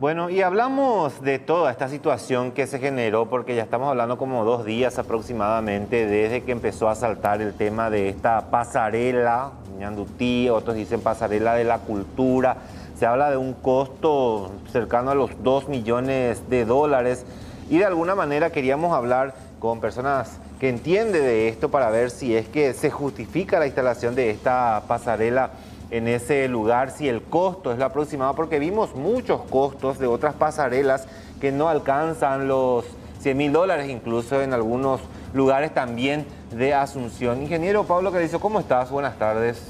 Bueno, y hablamos de toda esta situación que se generó, porque ya estamos hablando como 2 días aproximadamente desde que empezó a saltar el tema de esta pasarela, ñandutí, otros dicen pasarela de la cultura. Se habla de un costo cercano a los 2 millones de dólares y de alguna manera queríamos hablar con personas que entienden de esto para ver si es que se justifica la instalación de esta pasarela en ese lugar, si el costo es lo aproximado, porque vimos muchos costos de otras pasarelas que no alcanzan los 100.000 dólares, incluso en algunos lugares también de Asunción. Ingeniero Pablo Carrizo, ¿cómo estás? Buenas tardes.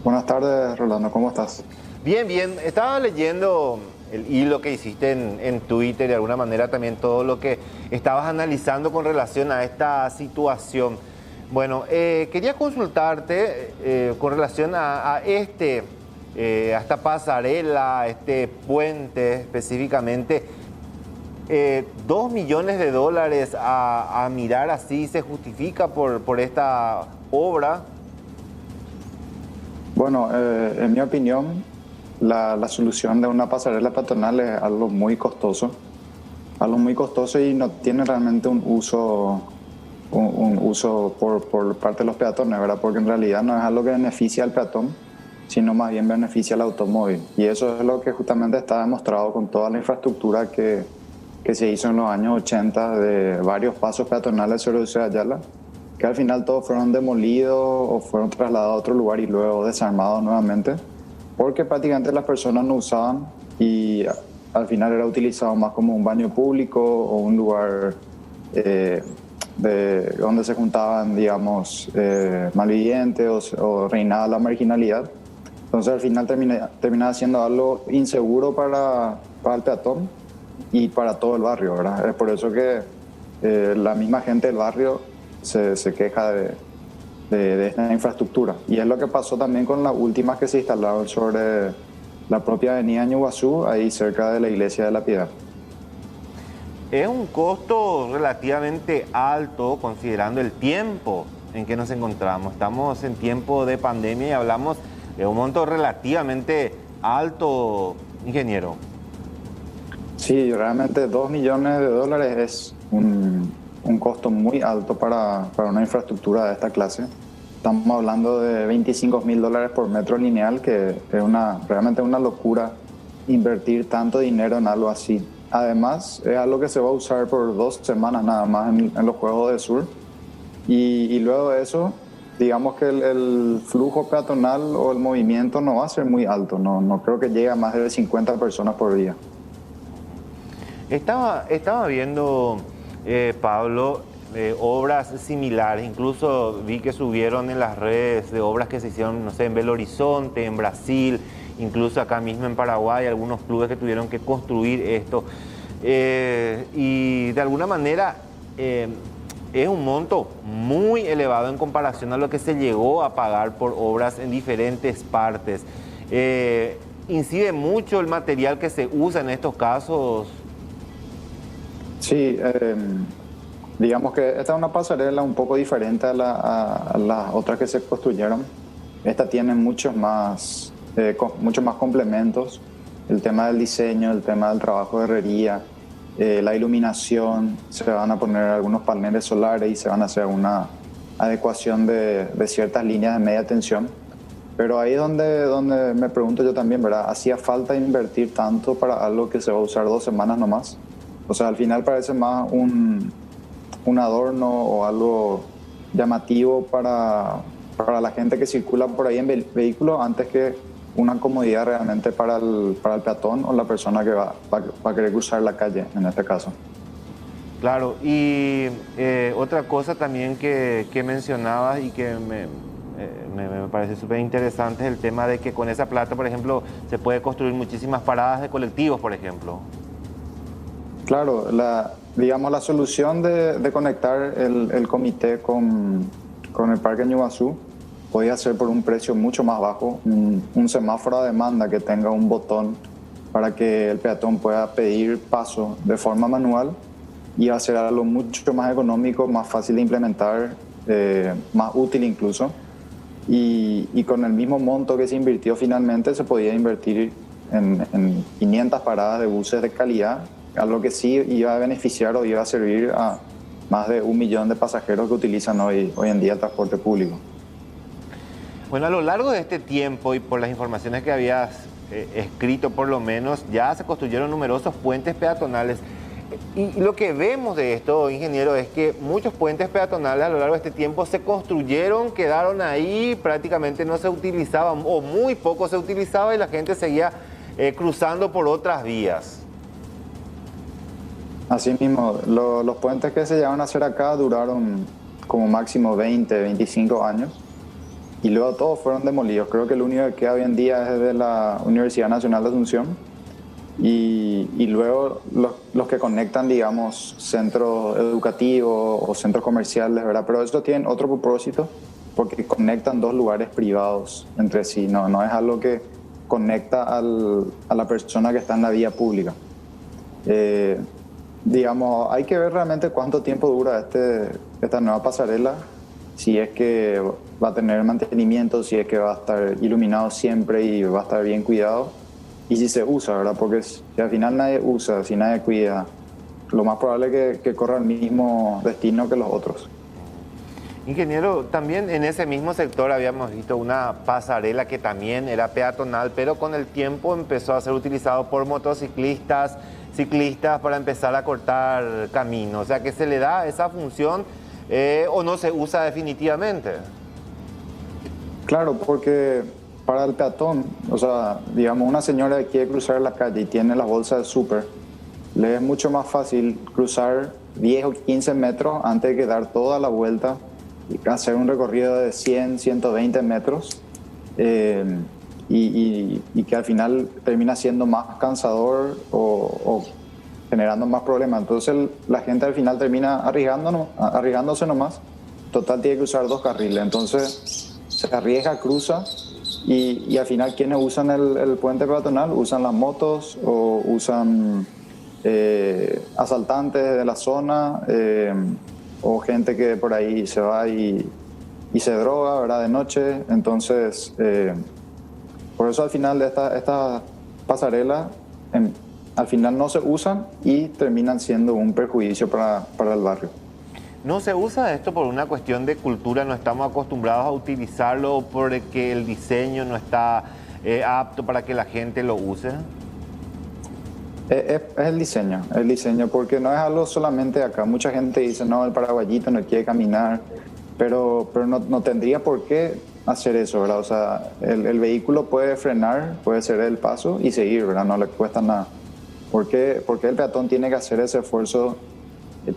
Buenas tardes, Rolando, ¿cómo estás? Bien, bien. Estaba leyendo el hilo que hiciste en Twitter y de alguna manera también todo lo que estabas analizando con relación a esta situación. Bueno, quería consultarte con relación a esta pasarela, a este puente específicamente. 2 millones de dólares a mirar así, ¿se justifica por esta obra? Bueno, en mi opinión, la solución de una pasarela peatonal es algo muy costoso y no tiene realmente un uso por parte de los peatones, ¿verdad? Porque en realidad no es algo que beneficia al peatón, sino más bien beneficia al automóvil. Y eso es lo que justamente está demostrado con toda la infraestructura que se hizo en los años 80 de varios pasos peatonales sobre José Ayala, que al final todos fueron demolidos o fueron trasladados a otro lugar y luego desarmados nuevamente, porque prácticamente las personas no usaban y al final era utilizado más como un baño público o un lugar donde se juntaban, digamos, malvivientes o reinaba la marginalidad. Entonces al final terminaba siendo algo inseguro para el peatón y para todo el barrio, ¿verdad? Es por eso que la misma gente del barrio se queja de esta infraestructura. Y es lo que pasó también con las últimas que se instalaron sobre la propia avenida Ñuguazú, ahí cerca de la iglesia de la Piedad. Es un costo relativamente alto considerando el tiempo en que nos encontramos. Estamos en tiempo de pandemia y hablamos de un monto relativamente alto, ingeniero. Sí, realmente 2 millones de dólares es un costo muy alto para una infraestructura de esta clase. Estamos hablando de 25.000 dólares por metro lineal, que es realmente una locura invertir tanto dinero en algo así. Además, es algo que se va a usar por 2 semanas nada más en los Juegos del Sur. Y luego de eso, digamos que el flujo peatonal o el movimiento no va a ser muy alto. No creo que llegue a más de 50 personas por día. Estaba viendo, Pablo, obras similares. Incluso vi que subieron en las redes de obras que se hicieron, no sé, en Belo Horizonte, en Brasil, incluso acá mismo en Paraguay, algunos clubes que tuvieron que construir esto. Y de alguna manera es un monto muy elevado en comparación a lo que se llegó a pagar por obras en diferentes partes. ¿Incide mucho el material que se usa en estos casos? Sí, digamos que esta es una pasarela un poco diferente a las otras que se construyeron. Esta tiene muchos más complementos. El tema del diseño, el tema del trabajo de herrería, la iluminación, se van a poner algunos paneles solares y se van a hacer una adecuación de ciertas líneas de media tensión. Pero ahí es donde me pregunto yo también, ¿verdad? ¿Hacía falta invertir tanto para algo que se va a usar 2 semanas nomás? O sea, al final parece más un adorno o algo llamativo para la gente que circula por ahí en vehículo antes que una comodidad realmente para el peatón o la persona que va a querer cruzar la calle, en este caso. Claro, y otra cosa también que mencionabas y que me parece súper interesante es el tema de que con esa plata, por ejemplo, se puede construir muchísimas paradas de colectivos, por ejemplo. Claro, la solución de conectar el comité con el Parque Ñuguazú podía ser por un precio mucho más bajo, un semáforo a demanda que tenga un botón para que el peatón pueda pedir paso de forma manual y hacer algo mucho más económico, más fácil de implementar, más útil incluso. Y con el mismo monto que se invirtió finalmente se podía invertir en 500 paradas de buses de calidad, algo que sí iba a beneficiar o iba a servir a más de 1 millón de pasajeros que utilizan hoy en día el transporte público. Bueno, a lo largo de este tiempo y por las informaciones que habías escrito por lo menos, ya se construyeron numerosos puentes peatonales. Y lo que vemos de esto, ingeniero, es que muchos puentes peatonales a lo largo de este tiempo se construyeron, quedaron ahí, prácticamente no se utilizaban o muy poco se utilizaba y la gente seguía cruzando por otras vías. Así mismo, los puentes que se llegaron a hacer acá duraron como máximo 20, 25 años y luego todos fueron demolidos. Creo que el único que queda hoy en día es de la Universidad Nacional de Asunción y luego los que conectan, digamos, centros educativos o centros comerciales, ¿verdad? Pero esto tiene otro propósito porque conectan dos lugares privados entre sí, no es algo que conecta a la persona que está en la vía pública. Digamos, hay que ver realmente cuánto tiempo dura esta nueva pasarela, si es que va a tener mantenimiento, si es que va a estar iluminado siempre y va a estar bien cuidado, y si se usa, ¿verdad? Porque si al final nadie usa, si nadie cuida, lo más probable es que corra el mismo destino que los otros. Ingeniero, también en ese mismo sector habíamos visto una pasarela que también era peatonal, pero con el tiempo empezó a ser utilizado por motociclistas, ciclistas para empezar a cortar camino. O sea, que se le da esa función o no se usa definitivamente. Claro, porque para el peatón, o sea, digamos, una señora que quiere cruzar la calle y tiene las bolsas de súper, le es mucho más fácil cruzar 10 o 15 metros antes de dar toda la vuelta y hacer un recorrido de 100, 120 metros y que al final termina siendo más cansador o generando más problemas. Entonces la gente al final termina arriesgándose nomás. Total tiene que usar 2 carriles, entonces se arriesga, cruza y al final quienes usan el puente peatonal usan las motos o usan asaltantes de la zona o gente que por ahí se va y se droga, ¿verdad? De noche. Entonces, por eso al final de esta pasarela, al final no se usan y terminan siendo un perjuicio para el barrio. ¿No se usa esto por una cuestión de cultura? ¿No estamos acostumbrados a utilizarlo porque el diseño no está apto para que la gente lo use? Es el diseño, porque no es algo solamente acá. Mucha gente dice, no, el paraguayito no quiere caminar, pero no tendría por qué hacer eso, ¿verdad? O sea, el vehículo puede frenar, puede ceder el paso y seguir, ¿verdad? No le cuesta nada. ¿Por qué el peatón tiene que hacer ese esfuerzo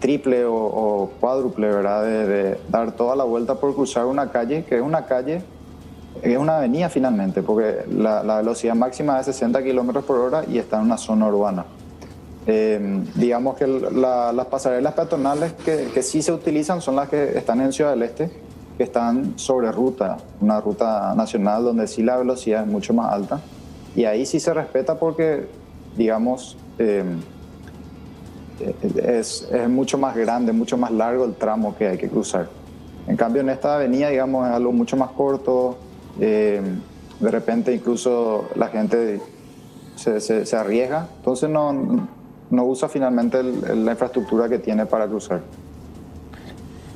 triple o cuádruple, ¿verdad? De dar toda la vuelta por cruzar una calle, que es una avenida finalmente, porque la velocidad máxima es 60 kilómetros por hora y está en una zona urbana. Digamos que las pasarelas peatonales que sí se utilizan son las que están en Ciudad del Este, que están sobre ruta, una ruta nacional donde sí la velocidad es mucho más alta. Y ahí sí se respeta porque, digamos, es mucho más grande, mucho más largo el tramo que hay que cruzar. En cambio, en esta avenida, digamos, es algo mucho más corto. De repente incluso la gente se arriesga, entonces no usa finalmente la infraestructura que tiene para cruzar.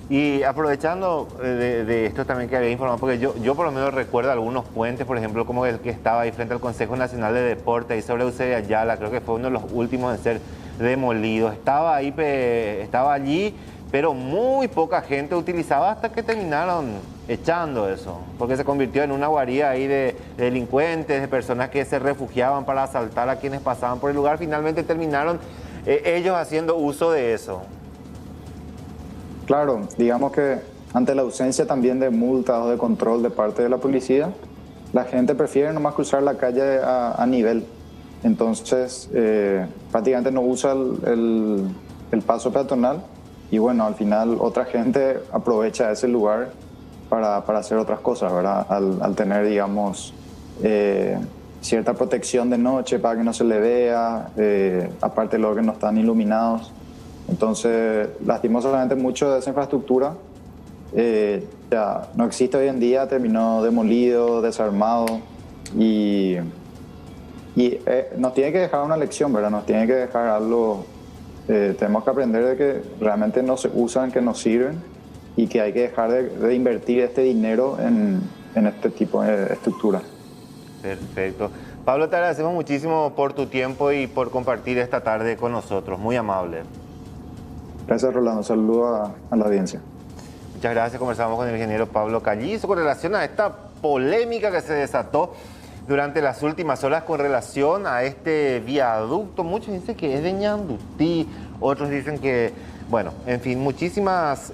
Y aprovechando de esto también que había informado, porque yo por lo menos recuerdo algunos puentes, por ejemplo, como el que estaba ahí frente al Consejo Nacional de Deporte, ahí sobre Eusebio Ayala, creo que fue uno de los últimos en ser demolido. Estaba allí, pero muy poca gente utilizaba hasta que terminaron echando eso, porque se convirtió en una guarida ahí de delincuentes, de personas que se refugiaban para asaltar a quienes pasaban por el lugar. Finalmente terminaron ellos haciendo uso de eso. Claro, digamos que ante la ausencia también de multas o de control de parte de la policía, la gente prefiere nomás cruzar la calle a nivel. Entonces, prácticamente no usa el paso peatonal y bueno, al final otra gente aprovecha ese lugar para hacer otras cosas, ¿verdad? Al tener, digamos, cierta protección de noche para que no se le vea, aparte de los que no están iluminados. Entonces, lastimosamente mucho de esa infraestructura ya no existe hoy en día, terminó demolido, desarmado y Y nos tiene que dejar una lección, ¿verdad? Nos tiene que dejar algo. Tenemos que aprender de que realmente no se usan, que nos sirven y que hay que dejar de invertir este dinero en este tipo de estructuras. Perfecto. Pablo, te agradecemos muchísimo por tu tiempo y por compartir esta tarde con nosotros. Muy amable. Gracias, Rolando. Saludos a la audiencia. Muchas gracias. Conversamos con el ingeniero Pablo Callizo con relación a esta polémica que se desató durante las últimas horas con relación a este viaducto. Muchos dicen que es de Ñandutí, otros dicen que, bueno, en fin, muchísimas...